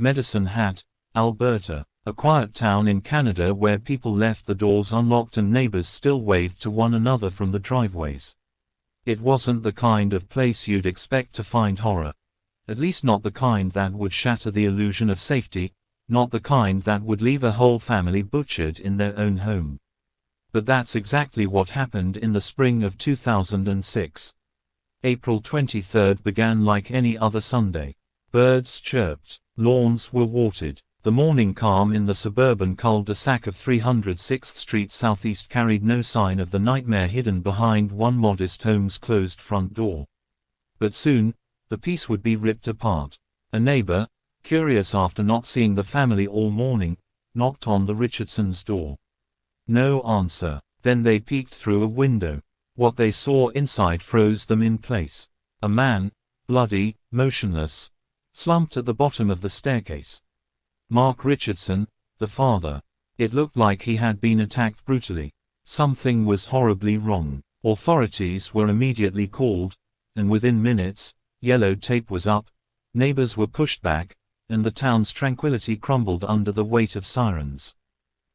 Medicine Hat, Alberta, a quiet town in Canada where people left the doors unlocked and neighbors still waved to one another from the driveways. It wasn't the kind of place you'd expect to find horror. At least not the kind that would shatter the illusion of safety, not the kind that would leave a whole family butchered in their own home. But that's exactly what happened in the spring of 2006. April 23rd began like any other Sunday. Birds chirped, lawns were watered. The morning calm in the suburban cul-de-sac of 306th Street Southeast carried no sign of the nightmare hidden behind one modest home's closed front door. But soon, the peace would be ripped apart. A neighbor, curious after not seeing the family all morning, knocked on the Richardsons' door. No answer. Then they peeked through a window. What they saw inside froze them in place. A man, bloody, motionless, slumped at the bottom of the staircase. Mark Richardson, the father. It looked like he had been attacked brutally. Something was horribly wrong. Authorities were immediately called, and within minutes, yellow tape was up, neighbors were pushed back, and the town's tranquility crumbled under the weight of sirens.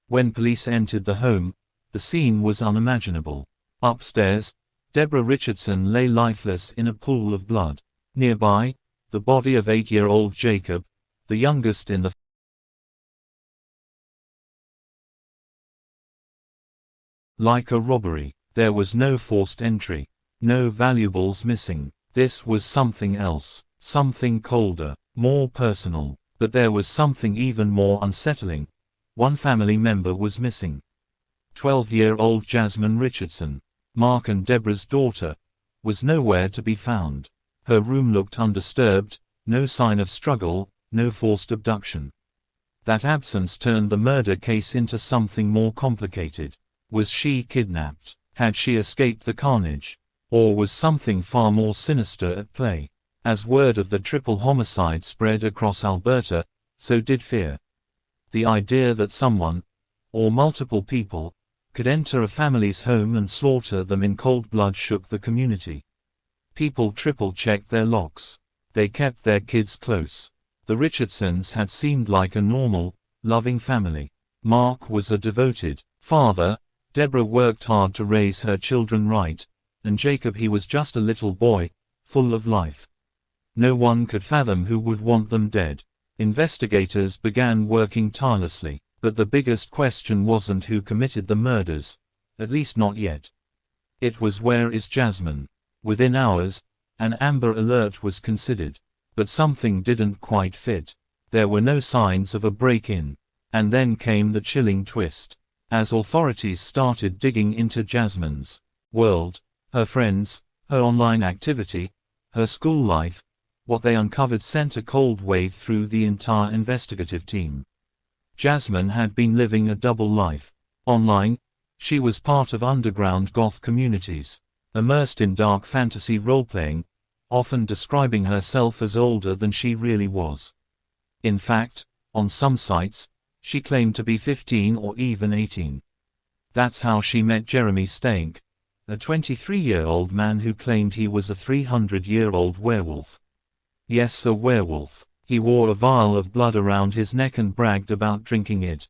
When police entered the home, the scene was unimaginable. Upstairs, Deborah Richardson lay lifeless in a pool of blood. Nearby, the body of 8-year-old Jacob, the youngest in the Like a robbery, there was no forced entry, no valuables missing. This was something else, something colder, more personal. But there was something even more unsettling. One family member was missing. 12-year-old Jasmine Richardson, Mark and Deborah's daughter, was nowhere to be found. Her room looked undisturbed, no sign of struggle, no forced abduction. That absence turned the murder case into something more complicated. Was she kidnapped? Had she escaped the carnage? Or was something far more sinister at play? As word of the triple homicide spread across Alberta, so did fear. The idea that someone, or multiple people, could enter a family's home and slaughter them in cold blood shook the community. People triple-checked their locks. They kept their kids close. The Richardsons had seemed like a normal, loving family. Mark was a devoted father, Deborah worked hard to raise her children right, and Jacob, he was just a little boy, full of life. No one could fathom who would want them dead. Investigators began working tirelessly, but the biggest question wasn't who committed the murders, at least not yet. It was where is Jasmine? Within hours, an Amber Alert was considered, but something didn't quite fit. There were no signs of a break-in. And then came the chilling twist. As authorities started digging into Jasmine's world, her friends, her online activity, her school life, what they uncovered sent a cold wave through the entire investigative team. Jasmine had been living a double life. Online, she was part of underground goth communities, immersed in dark fantasy role-playing, often describing herself as older than she really was. In fact, on some sites, she claimed to be 15 or even 18. That's how she met Jeremy Stank, a 23-year-old man who claimed he was a 300-year-old werewolf. Yes, a werewolf. He wore a vial of blood around his neck and bragged about drinking it.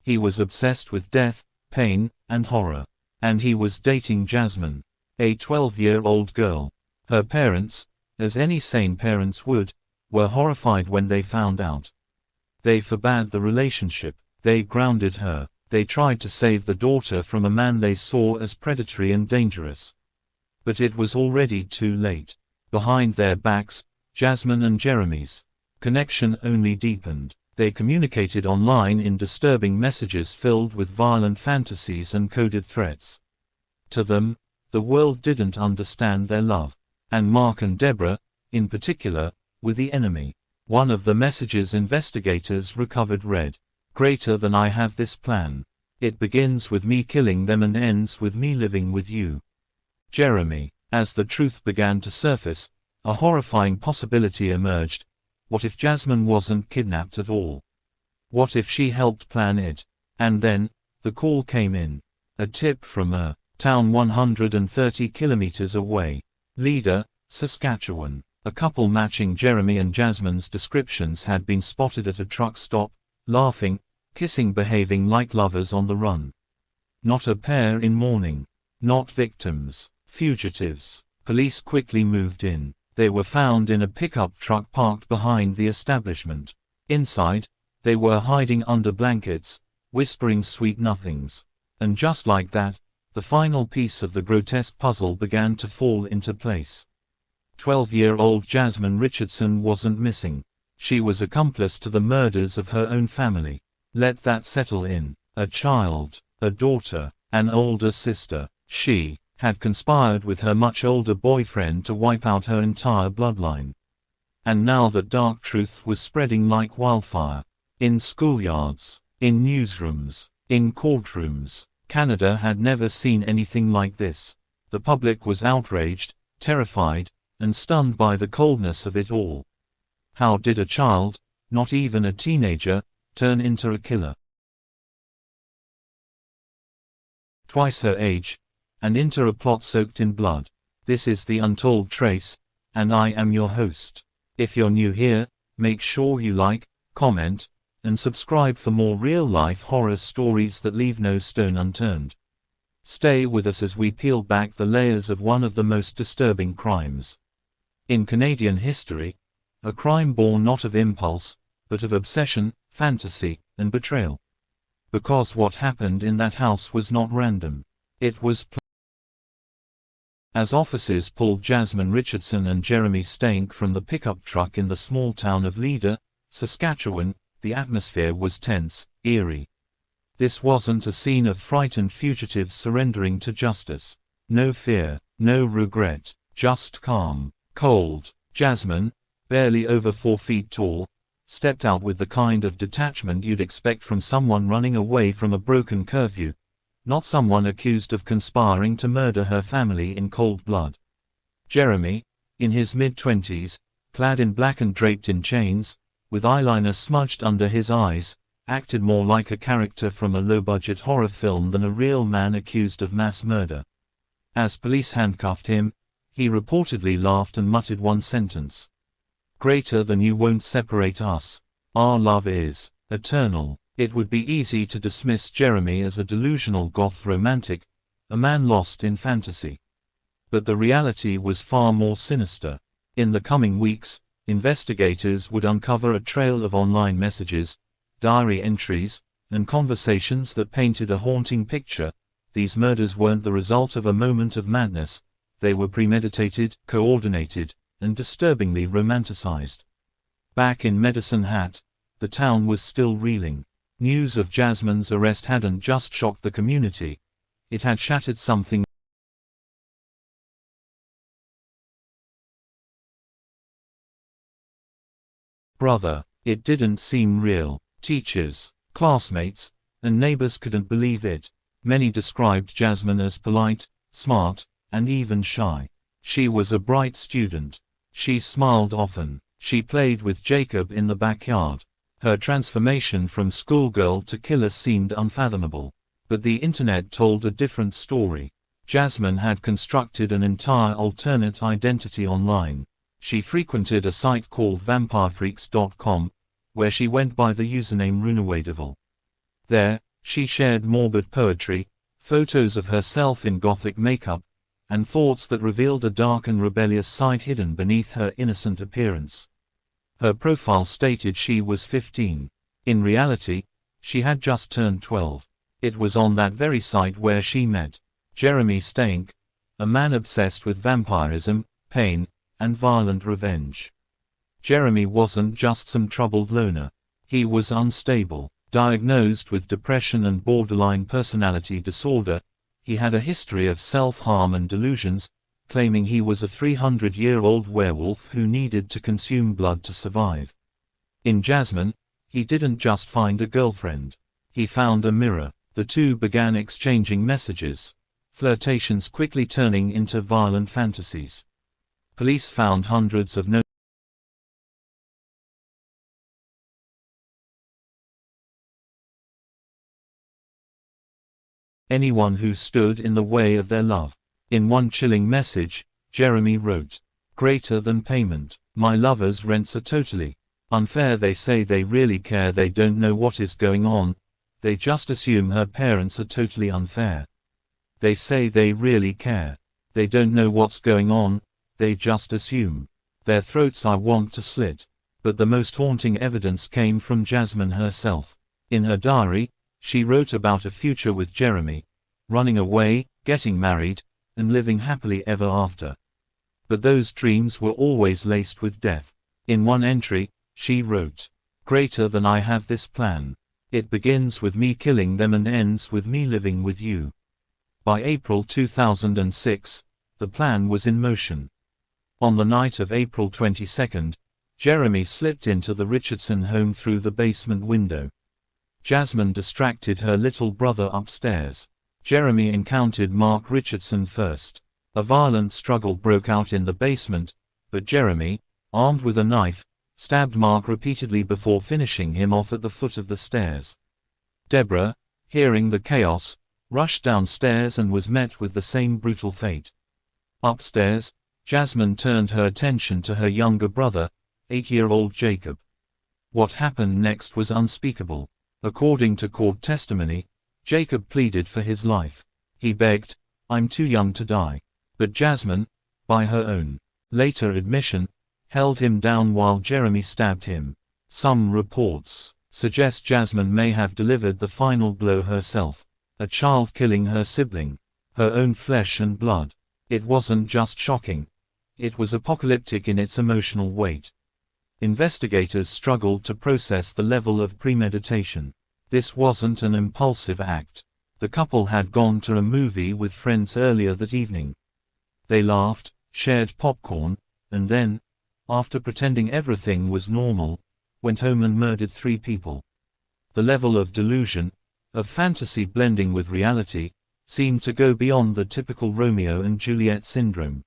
He was obsessed with death, pain, and horror. And he was dating Jasmine, a 12-year-old girl. Her parents, as any sane parents would, were horrified when they found out. They forbade the relationship. They grounded her. They tried to save the daughter from a man they saw as predatory and dangerous. But it was already too late. Behind their backs, Jasmine and Jeremy's connection only deepened. They communicated online in disturbing messages filled with violent fantasies and coded threats. To them, the world didn't understand their love. And Mark and Deborah, in particular, were the enemy. One of the messages investigators recovered read, "Greater than I have this plan. It begins with me killing them and ends with me living with you." Jeremy. As the truth began to surface, a horrifying possibility emerged. What if Jasmine wasn't kidnapped at all? What if she helped plan it? And then, the call came in. A tip from a town 130 kilometers away. Leader, Saskatchewan. A couple matching Jeremy and Jasmine's descriptions had been spotted at a truck stop, laughing, kissing, behaving like lovers on the run. Not a pair in mourning. Not victims. Fugitives. Police quickly moved in. They were found in a pickup truck parked behind the establishment. Inside, they were hiding under blankets, whispering sweet nothings. And just like that, the final piece of the grotesque puzzle began to fall into place. 12-year-old Jasmine Richardson wasn't missing. She was accomplice to the murders of her own family. Let that settle in. A child, a daughter, an older sister. She had conspired with her much older boyfriend to wipe out her entire bloodline. And now the dark truth was spreading like wildfire. In schoolyards, in newsrooms, in courtrooms. Canada had never seen anything like this. The public was outraged, terrified, and stunned by the coldness of it all. How did a child, not even a teenager, turn into a killer? Twice her age, and into a plot soaked in blood. This is the Untold Trace, and I am your host. If you're new here, make sure you like, comment, and subscribe for more real-life horror stories that leave no stone unturned. Stay with us as we peel back the layers of one of the most disturbing crimes in Canadian history, a crime born not of impulse, but of obsession, fantasy, and betrayal. Because what happened in that house was not random. It was planned. As officers pulled Jasmine Richardson and Jeremy Stank from the pickup truck in the small town of Leader, Saskatchewan, the atmosphere was tense, eerie. This wasn't a scene of frightened fugitives surrendering to justice. No fear, no regret, just calm, cold. Jasmine, barely over 4 feet tall, stepped out with the kind of detachment you'd expect from someone running away from a broken curfew, not someone accused of conspiring to murder her family in cold blood. Jeremy, in his mid-20s, clad in black and draped in chains, with eyeliner smudged under his eyes, acted more like a character from a low-budget horror film than a real man accused of mass murder. As police handcuffed him, he reportedly laughed and muttered one sentence. "Greater than you won't separate us. Our love is eternal." It would be easy to dismiss Jeremy as a delusional goth romantic, a man lost in fantasy. But the reality was far more sinister. In the coming weeks, investigators would uncover a trail of online messages, diary entries, and conversations that painted a haunting picture. These murders weren't the result of a moment of madness. They were premeditated, coordinated, and disturbingly romanticized. Back in Medicine Hat, the town was still reeling. News of Jasmine's arrest hadn't just shocked the community. It had shattered something. Brother, it didn't seem real. Teachers, classmates, and neighbors couldn't believe it. Many described Jasmine as polite, smart, and even shy. She was a bright student. She smiled often. She played with Jacob in the backyard. Her transformation from schoolgirl to killer seemed unfathomable. But the internet told a different story. Jasmine had constructed an entire alternate identity online. She frequented a site called vampirefreaks.com, where she went by the username Runawaydevil. There, she shared morbid poetry, photos of herself in gothic makeup, and thoughts that revealed a dark and rebellious side hidden beneath her innocent appearance. Her profile stated she was 15. In reality, she had just turned 12. It was on that very site where she met Jeremy Stank, a man obsessed with vampirism, pain, and violent revenge. Jeremy wasn't just some troubled loner. He was unstable, diagnosed with depression and borderline personality disorder. He had a history of self-harm and delusions, claiming he was a 300-year-old werewolf who needed to consume blood to survive. In Jasmine, he didn't just find a girlfriend. He found a mirror. The two began exchanging messages, flirtations quickly turning into violent fantasies. Police found hundreds of notes. Anyone who stood in the way of their love. In one chilling message, Jeremy wrote, Greater than payment. My lovers' rents are totally unfair. They say they really care. They don't know what is going on. They just assume her parents are totally unfair. They say they really care. They don't know what's going on. They just assume. Their throats I want to slit. But the most haunting evidence came from Jasmine herself. In her diary, she wrote about a future with Jeremy, running away, getting married, and living happily ever after. But those dreams were always laced with death. In one entry, she wrote, "Greater than I have this plan. It begins with me killing them and ends with me living with you." By April 2006, the plan was in motion. On the night of April 22, Jeremy slipped into the Richardson home through the basement window. Jasmine distracted her little brother upstairs. Jeremy encountered Mark Richardson first. A violent struggle broke out in the basement, but Jeremy, armed with a knife, stabbed Mark repeatedly before finishing him off at the foot of the stairs. Deborah, hearing the chaos, rushed downstairs and was met with the same brutal fate. Upstairs, Jasmine turned her attention to her younger brother, 8-year-old Jacob. What happened next was unspeakable. According to court testimony, Jacob pleaded for his life. He begged, "I'm too young to die." But Jasmine, by her own later admission, held him down while Jeremy stabbed him. Some reports suggest Jasmine may have delivered the final blow herself, a child killing her sibling, her own flesh and blood. It wasn't just shocking. It was apocalyptic in its emotional weight. Investigators struggled to process the level of premeditation. This wasn't an impulsive act. The couple had gone to a movie with friends earlier that evening. They laughed, shared popcorn, and then, after pretending everything was normal, went home and murdered 3 people. The level of delusion, of fantasy blending with reality, seemed to go beyond the typical Romeo and Juliet syndrome.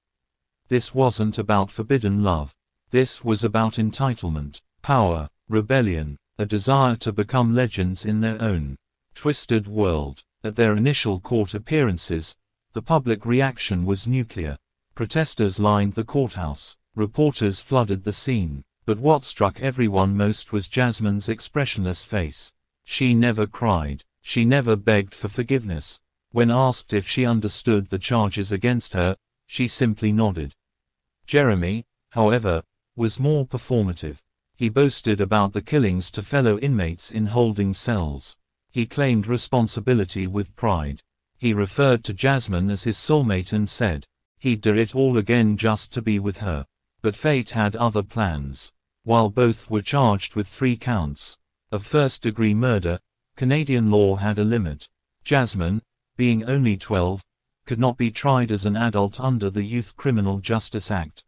This wasn't about forbidden love. This was about entitlement, power, rebellion, a desire to become legends in their own twisted world. At their initial court appearances, the public reaction was nuclear. Protesters lined the courthouse. Reporters flooded the scene. But what struck everyone most was Jasmine's expressionless face. She never cried. She never begged for forgiveness. When asked if she understood the charges against her, she simply nodded. Jeremy, however, was more performative. He boasted about the killings to fellow inmates in holding cells. He claimed responsibility with pride. He referred to Jasmine as his soulmate and said he'd do it all again just to be with her. But fate had other plans. While both were charged with 3 counts of first-degree murder, Canadian law had a limit. Jasmine, being only 12, could not be tried as an adult under the Youth Criminal Justice Act.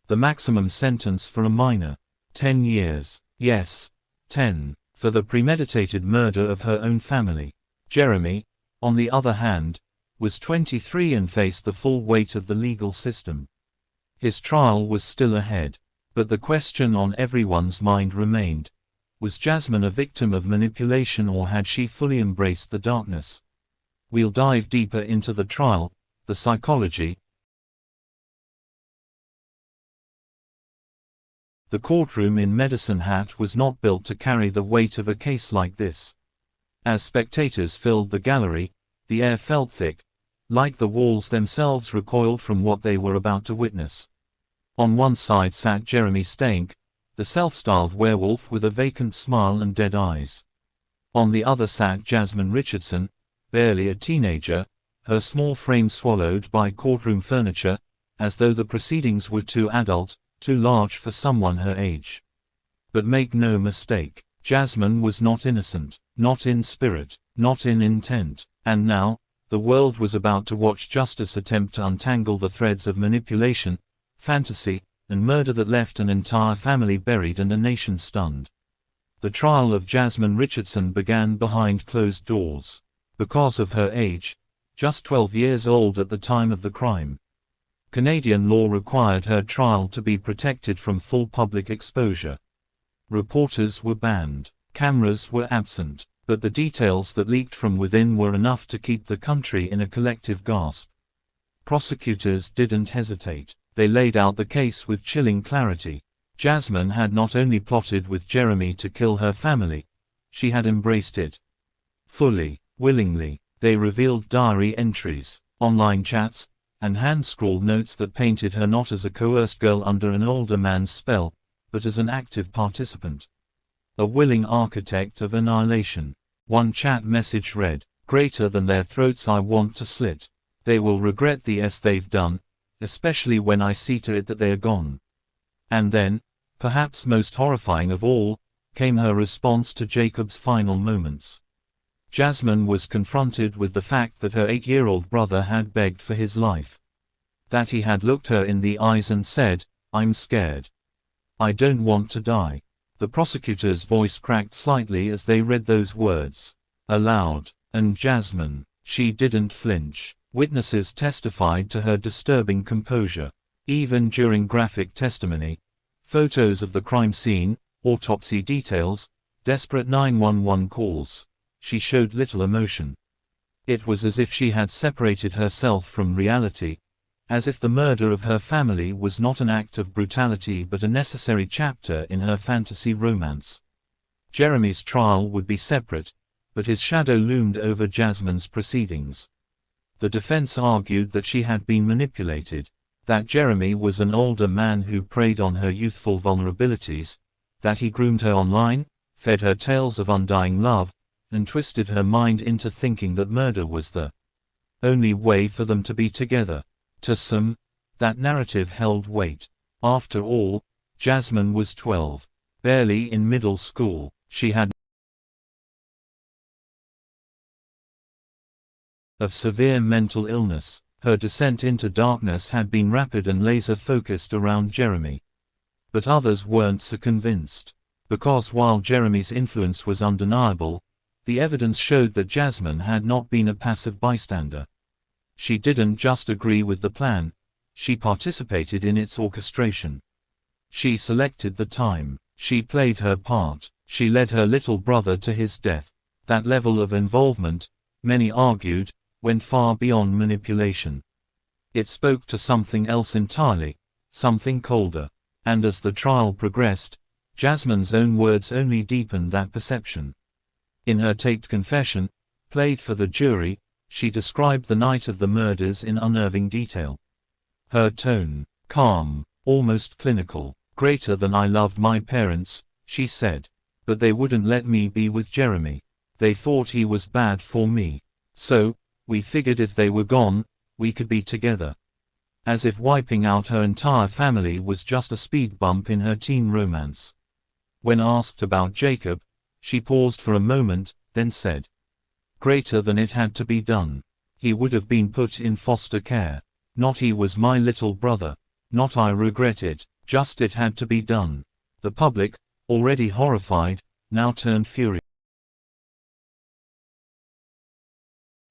The maximum sentence for a minor, 10 years. Yes, 10. For the premeditated murder of her own family. Jeremy, on the other hand, was 23 and faced the full weight of the legal system. His trial was still ahead, but the question on everyone's mind remained: was Jasmine a victim of manipulation or had she fully embraced the darkness? We'll dive deeper into the trial, the psychology. The courtroom in Medicine Hat was not built to carry the weight of a case like this. As spectators filled the gallery, the air felt thick, like the walls themselves recoiled from what they were about to witness. On one side sat Jeremy Stank, the self-styled werewolf with a vacant smile and dead eyes. On the other sat Jasmine Richardson, barely a teenager, her small frame swallowed by courtroom furniture, as though the proceedings were too adult, too large for someone her age. But make no mistake, Jasmine was not innocent, not in spirit, not in intent, and now, the world was about to watch justice attempt to untangle the threads of manipulation, fantasy, and murder that left an entire family buried and a nation stunned. The trial of Jasmine Richardson began behind closed doors. Because of her age, just 12 years old at the time of the crime, Canadian law required her trial to be protected from full public exposure. Reporters were banned, cameras were absent, but the details that leaked from within were enough to keep the country in a collective gasp. Prosecutors didn't hesitate. They laid out the case with chilling clarity. Jasmine had not only plotted with Jeremy to kill her family, she had embraced it fully, willingly. They revealed diary entries, online chats, and hand-scrawled notes that painted her not as a coerced girl under an older man's spell, but as an active participant. A willing architect of annihilation. One chat message read, "Greater than their throats I want to slit. They will regret the s they've done, especially when I see to it that they are gone." And then, perhaps most horrifying of all, came her response to Jacob's final moments. Jasmine was confronted with the fact that her 8-year-old brother had begged for his life. That he had looked her in the eyes and said, "I'm scared. I don't want to die." The prosecutor's voice cracked slightly as they read those words aloud. And Jasmine, she didn't flinch. Witnesses testified to her disturbing composure. Even during graphic testimony, photos of the crime scene, autopsy details, desperate 911 calls, she showed little emotion. It was as if she had separated herself from reality, as if the murder of her family was not an act of brutality but a necessary chapter in her fantasy romance. Jeremy's trial would be separate, but his shadow loomed over Jasmine's proceedings. The defense argued that she had been manipulated, that Jeremy was an older man who preyed on her youthful vulnerabilities, that he groomed her online, fed her tales of undying love, and twisted her mind into thinking that murder was the only way for them to be together. To some, that narrative held weight. After all, Jasmine was 12, barely in middle school. She had of severe mental illness. Her descent into darkness had been rapid and laser-focused around Jeremy. But others weren't so convinced. Because while Jeremy's influence was undeniable, the evidence showed that Jasmine had not been a passive bystander. She didn't just agree with the plan, she participated in its orchestration. She selected the time, she played her part, she led her little brother to his death. That level of involvement, many argued, went far beyond manipulation. It spoke to something else entirely, something colder. And as the trial progressed, Jasmine's own words only deepened that perception. In her taped confession, played for the jury, she described the night of the murders in unnerving detail. Her tone, calm, almost clinical. "Greater than I loved my parents," she said. "But they wouldn't let me be with Jeremy. They thought he was bad for me. So, we figured if they were gone, we could be together." As if wiping out her entire family was just a speed bump in her teen romance. When asked about Jacob, she paused for a moment, then said, "Greater than it had to be done. He would have been put in foster care. Not he was my little brother. Not I regret it, just it had to be done." The public, already horrified, now turned furious.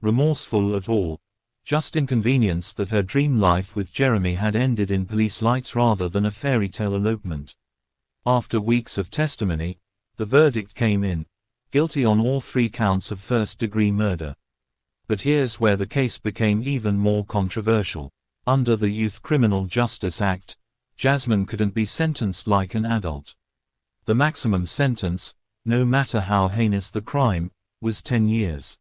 Remorseful at all, just inconvenienced that her dream life with Jeremy had ended in police lights rather than a fairy tale elopement. After weeks of testimony, the verdict came in, guilty on all 3 counts of first-degree murder. But here's where the case became even more controversial. Under the Youth Criminal Justice Act, Jasmine couldn't be sentenced like an adult. The maximum sentence, no matter how heinous the crime, was 10 years.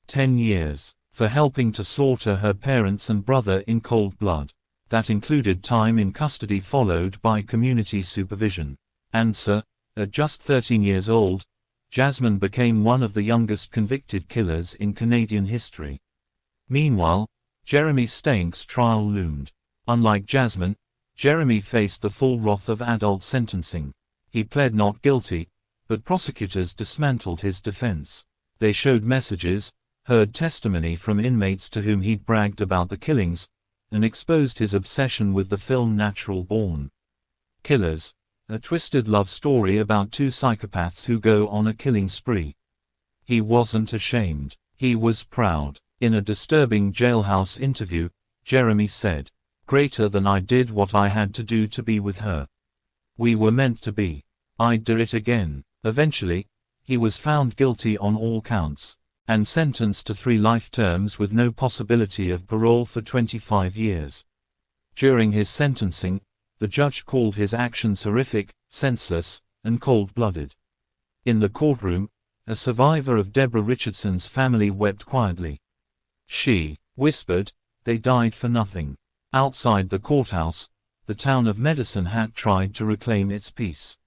10 years, for helping to slaughter her parents and brother in cold blood. That included time in custody followed by community supervision. Answer: at just 13 years old, Jasmine became one of the youngest convicted killers in Canadian history. Meanwhile, Jeremy Staink's trial loomed. Unlike Jasmine, Jeremy faced the full wrath of adult sentencing. He pled not guilty, but prosecutors dismantled his defense. They showed messages, heard testimony from inmates to whom he'd bragged about the killings, and exposed his obsession with the film Natural Born Killers, a twisted love story about 2 psychopaths who go on a killing spree. He wasn't ashamed. He was proud. In a disturbing jailhouse interview, Jeremy said, "Greater than I did what I had to do to be with her. We were meant to be. I'd do it again." Eventually, he was found guilty on all counts, and sentenced to 3 life terms with no possibility of parole for 25 years. During his sentencing, the judge called his actions horrific, senseless, and cold-blooded. In the courtroom, a survivor of Deborah Richardson's family wept quietly. She whispered, "They died for nothing." Outside the courthouse, the town of Medicine Hat tried to reclaim its peace.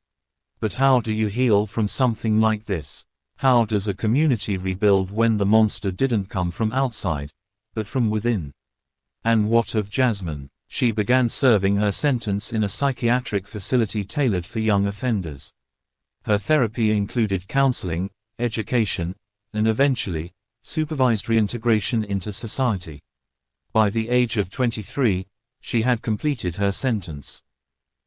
But how do you heal from something like this? How does a community rebuild when the monster didn't come from outside, but from within? And what of Jasmine? She began serving her sentence in a psychiatric facility tailored for young offenders. Her therapy included counseling, education, and eventually, supervised reintegration into society. By the age of 23, she had completed her sentence.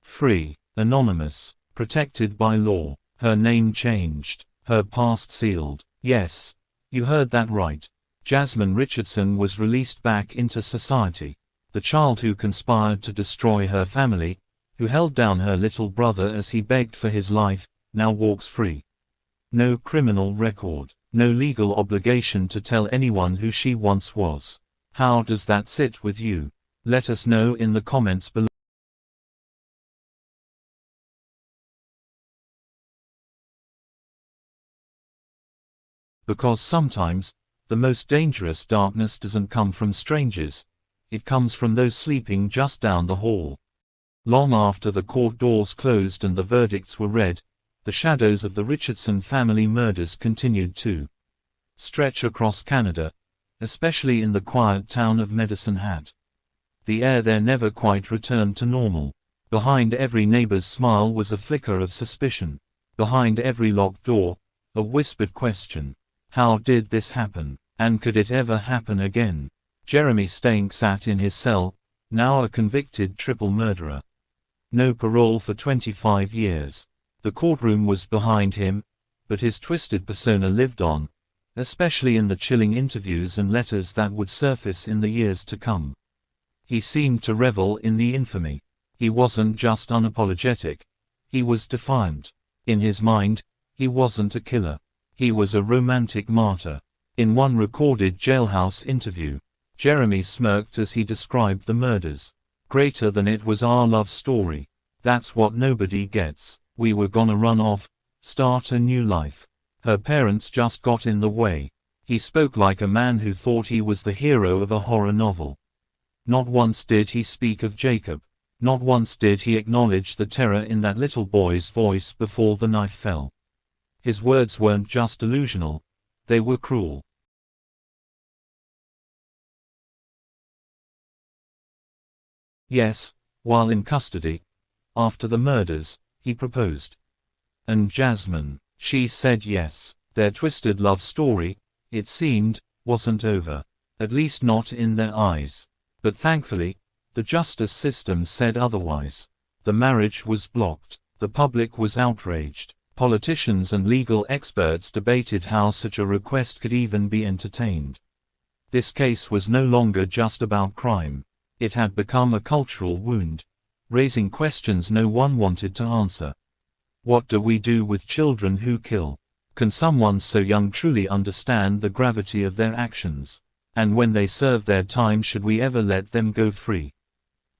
Free, anonymous, protected by law, her name changed, her past sealed. Yes, you heard that right. Jasmine Richardson was released back into society. The child who conspired to destroy her family, who held down her little brother as he begged for his life, now walks free. No criminal record, no legal obligation to tell anyone who she once was. How does that sit with you? Let us know in the comments below. Because sometimes, the most dangerous darkness doesn't come from strangers, it comes from those sleeping just down the hall. Long after the court doors closed and the verdicts were read, the shadows of the Richardson family murders continued to stretch across Canada, especially in the quiet town of Medicine Hat. The air there never quite returned to normal. Behind every neighbor's smile was a flicker of suspicion. Behind every locked door, a whispered question. How did this happen? And could it ever happen again? Jeremy Stank sat in his cell, now a convicted triple murderer. No parole for 25 years. The courtroom was behind him, but his twisted persona lived on, especially in the chilling interviews and letters that would surface in the years to come. He seemed to revel in the infamy. He wasn't just unapologetic. He was defiant. In his mind, he wasn't a killer. He was a romantic martyr. In one recorded jailhouse interview, Jeremy smirked as he described the murders. Greater than it was our love story. That's what nobody gets. We were gonna run off, start a new life. Her parents just got in the way. He spoke like a man who thought he was the hero of a horror novel. Not once did he speak of Jacob. Not once did he acknowledge the terror in that little boy's voice before the knife fell. His words weren't just delusional, they were cruel. Yes, while in custody, after the murders, he proposed. And Jasmine, she said yes. Their twisted love story, it seemed, wasn't over. At least not in their eyes. But thankfully, the justice system said otherwise. The marriage was blocked. The public was outraged. Politicians and legal experts debated how such a request could even be entertained. This case was no longer just about crime. It had become a cultural wound, raising questions no one wanted to answer. What do we do with children who kill? Can someone so young truly understand the gravity of their actions? And when they serve their time, should we ever let them go free?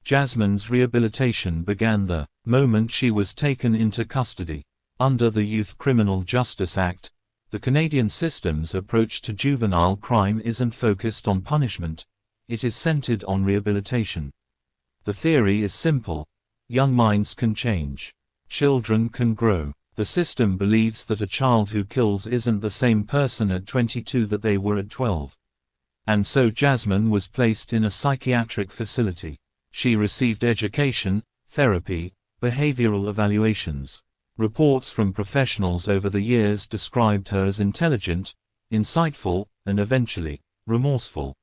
Jasmine's rehabilitation began the moment she was taken into custody. Under the Youth Criminal Justice Act, the Canadian system's approach to juvenile crime isn't focused on punishment, it is centered on rehabilitation. The theory is simple: young minds can change. Children can grow. The system believes that a child who kills isn't the same person at 22 that they were at 12. And so Jasmine was placed in a psychiatric facility. She received education, therapy, behavioral evaluations. Reports from professionals over the years described her as intelligent, insightful, and eventually, remorseful.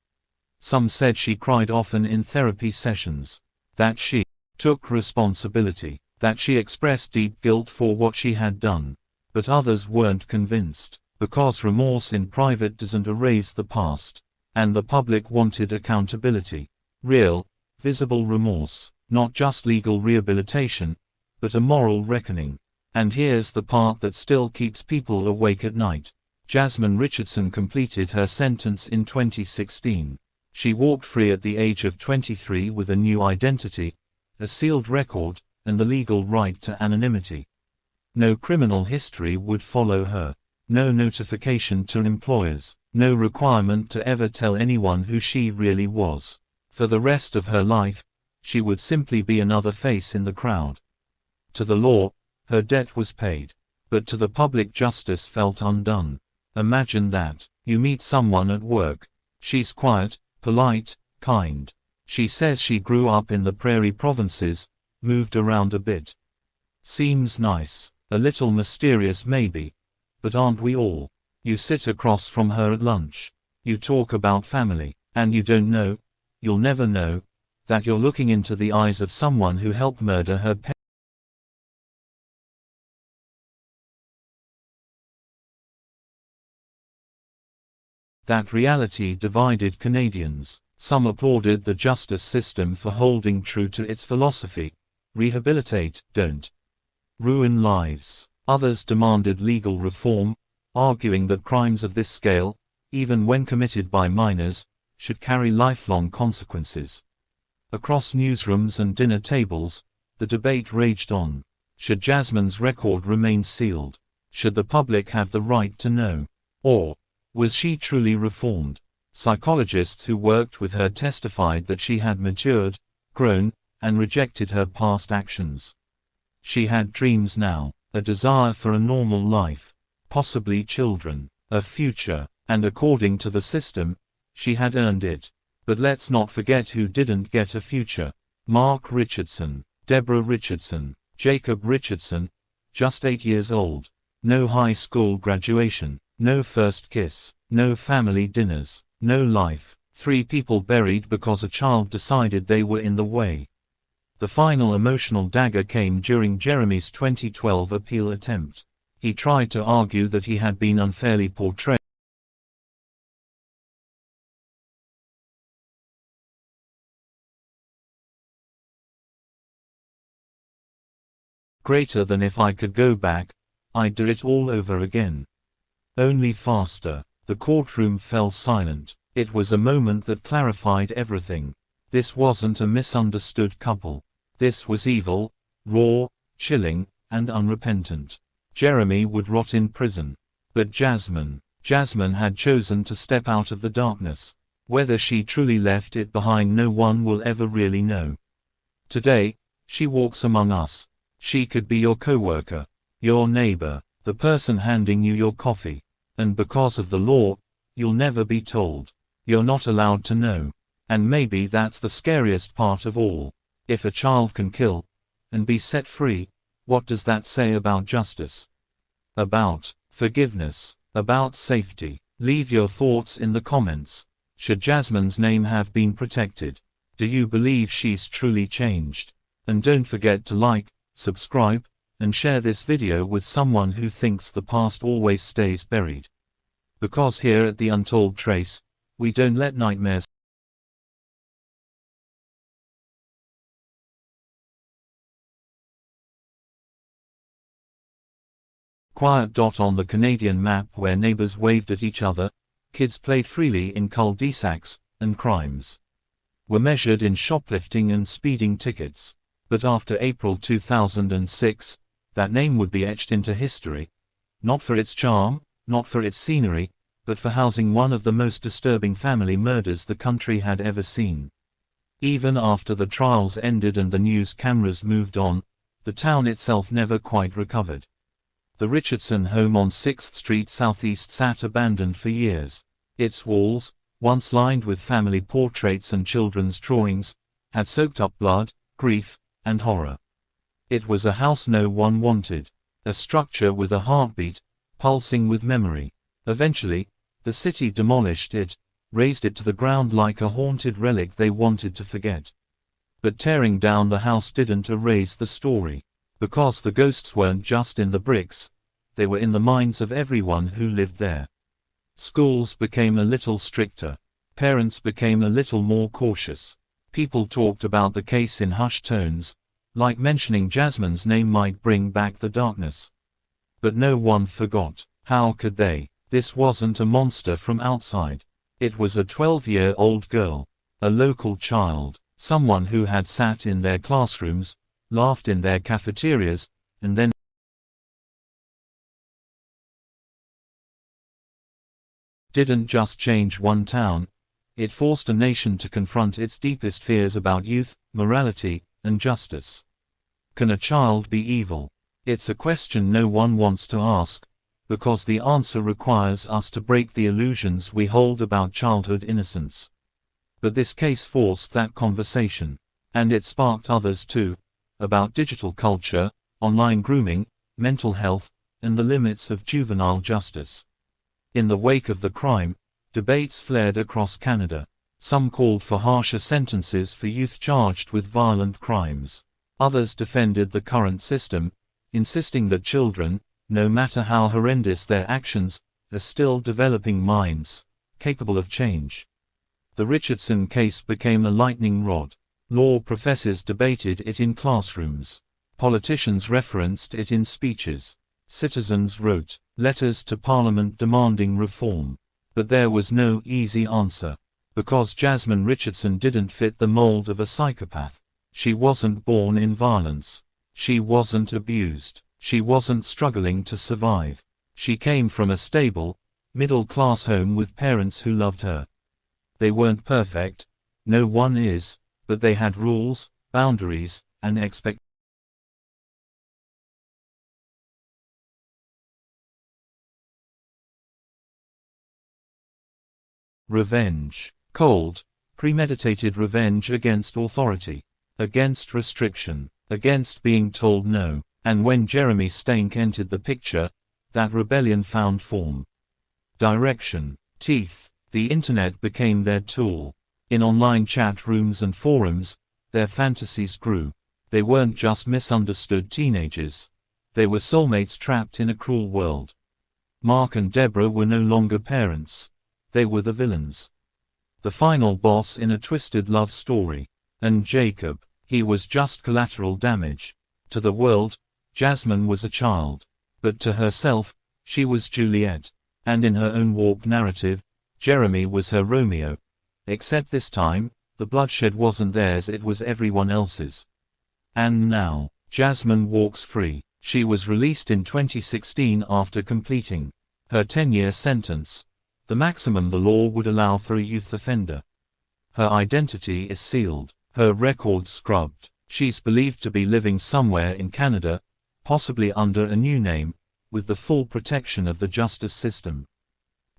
Some said she cried often in therapy sessions. That she took responsibility. That she expressed deep guilt for what she had done. But others weren't convinced, because remorse in private doesn't erase the past. And the public wanted accountability. Real, visible remorse. Not just legal rehabilitation, but a moral reckoning. And here's the part that still keeps people awake at night. Jasmine Richardson completed her sentence in 2016. She walked free at the age of 23 with a new identity, a sealed record, and the legal right to anonymity. No criminal history would follow her. No notification to employers. No requirement to ever tell anyone who she really was. For the rest of her life, she would simply be another face in the crowd. To the law, her debt was paid. But to the public, justice felt undone. Imagine that. You meet someone at work. She's quiet, polite, kind. She says she grew up in the prairie provinces, moved around a bit. Seems nice. A little mysterious maybe. But aren't we all? You sit across from her at lunch. You talk about family. And you don't know, you'll never know, that you're looking into the eyes of someone who helped murder her parents. That reality divided Canadians. Some applauded the justice system for holding true to its philosophy: rehabilitate, don't ruin lives. Others demanded legal reform, arguing that crimes of this scale, even when committed by minors, should carry lifelong consequences. Across newsrooms and dinner tables, the debate raged on. Should Jasmine's record remain sealed? Should the public have the right to know? Or was she truly reformed? Psychologists who worked with her testified that she had matured, grown, and rejected her past actions. She had dreams now, a desire for a normal life, possibly children, a future, and according to the system, she had earned it. But let's not forget who didn't get a future. Mark Richardson, Deborah Richardson, Jacob Richardson, just 8 years old. No high school graduation, no first kiss, no family dinners, no life. 3 people buried because a child decided they were in the way. The final emotional dagger came during Jeremy's 2012 appeal attempt. He tried to argue that he had been unfairly portrayed. Greater than if I could go back, I'd do it all over again. Only faster. The courtroom fell silent. It was a moment that clarified everything. This wasn't a misunderstood couple. This was evil, raw, chilling, and unrepentant. Jeremy would rot in prison. But Jasmine had chosen to step out of the darkness. Whether she truly left it behind, no one will ever really know. Today, she walks among us. She could be your coworker, your neighbor, the person handing you your coffee. And because of the law, you'll never be told. You're not allowed to know. And maybe that's the scariest part of all. If a child can kill and be set free, what does that say about justice? About forgiveness? About safety? Leave your thoughts in the comments. Should Jasmine's name have been protected? Do you believe she's truly changed? And don't forget to like, subscribe, and share this video with someone who thinks the past always stays buried. Because here at the Untold Trace, we don't let nightmares quiet dot on the Canadian map where neighbors waved at each other, kids played freely in cul-de-sacs, and crimes were measured in shoplifting and speeding tickets. But after April 2006, that name would be etched into history. Not for its charm, not for its scenery, but for housing one of the most disturbing family murders the country had ever seen. Even after the trials ended and the news cameras moved on, the town itself never quite recovered. The Richardson home on 6th Street Southeast sat abandoned for years. Its walls, once lined with family portraits and children's drawings, had soaked up blood, grief, and horror. It was a house no one wanted, a structure with a heartbeat, pulsing with memory. Eventually, the city demolished it, razed it to the ground like a haunted relic they wanted to forget. But tearing down the house didn't erase the story. Because the ghosts weren't just in the bricks, they were in the minds of everyone who lived there. Schools became a little stricter. Parents became a little more cautious. People talked about the case in hushed tones, like mentioning Jasmine's name might bring back the darkness. But no one forgot. How could they? This wasn't a monster from outside. It was a 12-year-old girl, a local child, someone who had sat in their classrooms, laughed in their cafeterias, and then didn't just change one town, it forced a nation to confront its deepest fears about youth, morality, and justice. Can a child be evil? It's a question no one wants to ask, because the answer requires us to break the illusions we hold about childhood innocence. But this case forced that conversation, and it sparked others too, about digital culture, online grooming, mental health, and the limits of juvenile justice. In the wake of the crime, debates flared across Canada. Some called for harsher sentences for youth charged with violent crimes. Others defended the current system, insisting that children, no matter how horrendous their actions, are still developing minds, capable of change. The Richardson case became a lightning rod. Law professors debated it in classrooms. Politicians referenced it in speeches. Citizens wrote letters to Parliament demanding reform. But there was no easy answer. Because Jasmine Richardson didn't fit the mold of a psychopath. She wasn't born in violence. She wasn't abused. She wasn't struggling to survive. She came from a stable, middle-class home with parents who loved her. They weren't perfect, no one is, but they had rules, boundaries, and expectations. Revenge. Cold, premeditated revenge against authority, against restriction, against being told no. And when Jeremy Stank entered the picture, that rebellion found form. Direction. Teeth. The internet became their tool. In online chat rooms and forums, their fantasies grew. They weren't just misunderstood teenagers. They were soulmates trapped in a cruel world. Mark and Deborah were no longer parents. They were the villains. The final boss in a twisted love story. And Jacob, he was just collateral damage. To the world, Jasmine was a child. But to herself, she was Juliet. And in her own warped narrative, Jeremy was her Romeo. Except this time, the bloodshed wasn't theirs, it was everyone else's. And now, Jasmine walks free. She was released in 2016 after completing her 10-year sentence, the maximum the law would allow for a youth offender. Her identity is sealed, her record scrubbed. She's believed to be living somewhere in Canada, possibly under a new name, with the full protection of the justice system.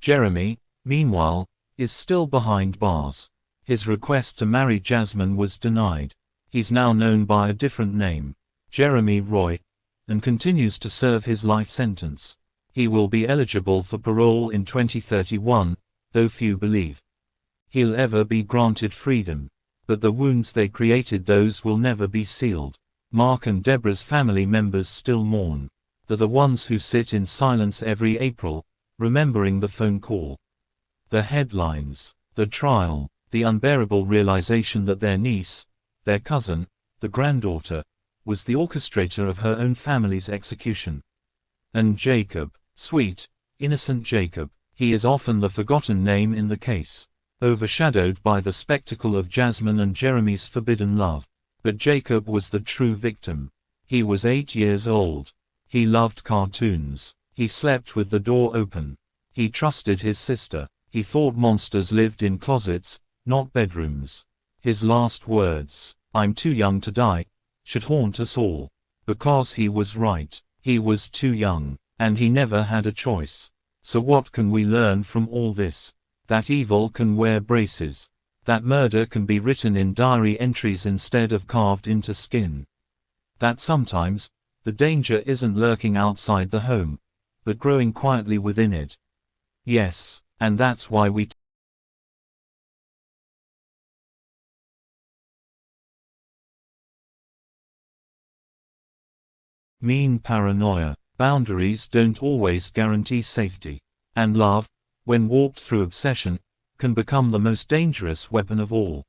Jeremy, meanwhile, is still behind bars. His request to marry Jasmine was denied. He's now known by a different name, Jeremy Roy, and continues to serve his life sentence. He will be eligible for parole in 2031, though few believe he'll ever be granted freedom. But the wounds they created, those will never be sealed. Mark and Deborah's family members still mourn. They're the ones who sit in silence every April, remembering the phone call, the headlines, the trial, the unbearable realization that their niece, their cousin, the granddaughter, was the orchestrator of her own family's execution. And Jacob, sweet, innocent Jacob, he is often the forgotten name in the case, overshadowed by the spectacle of Jasmine and Jeremy's forbidden love. But Jacob was the true victim. He was 8 years old. He loved cartoons. He slept with the door open. He trusted his sister. He thought monsters lived in closets, not bedrooms. His last words, "I'm too young to die," should haunt us all. Because he was right. He was too young, and he never had a choice. So what can we learn from all this? That evil can wear braces. That murder can be written in diary entries instead of carved into skin. That sometimes, the danger isn't lurking outside the home, but growing quietly within it. Yes, and that's why we mean paranoia. Boundaries don't always guarantee safety. And love, when warped through obsession, can become the most dangerous weapon of all.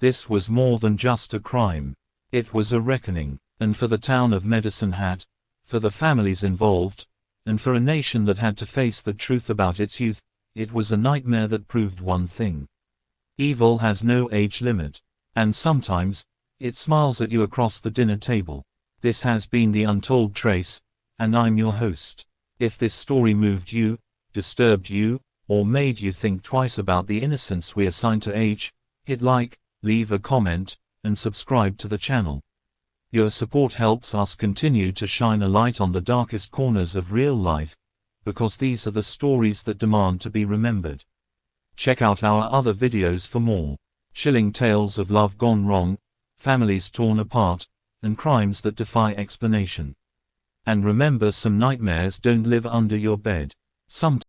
This was more than just a crime. It was a reckoning. And for the town of Medicine Hat, for the families involved, and for a nation that had to face the truth about its youth, it was a nightmare that proved one thing. Evil has no age limit. And sometimes, it smiles at you across the dinner table. This has been the Untold Trace, and I'm your host. If this story moved you, disturbed you, or made you think twice about the innocence we assign to age, hit like, leave a comment, and subscribe to the channel. Your support helps us continue to shine a light on the darkest corners of real life, because these are the stories that demand to be remembered. Check out our other videos for more chilling tales of love gone wrong, families torn apart, and crimes that defy explanation. And remember, some nightmares don't live under your bed. Sometimes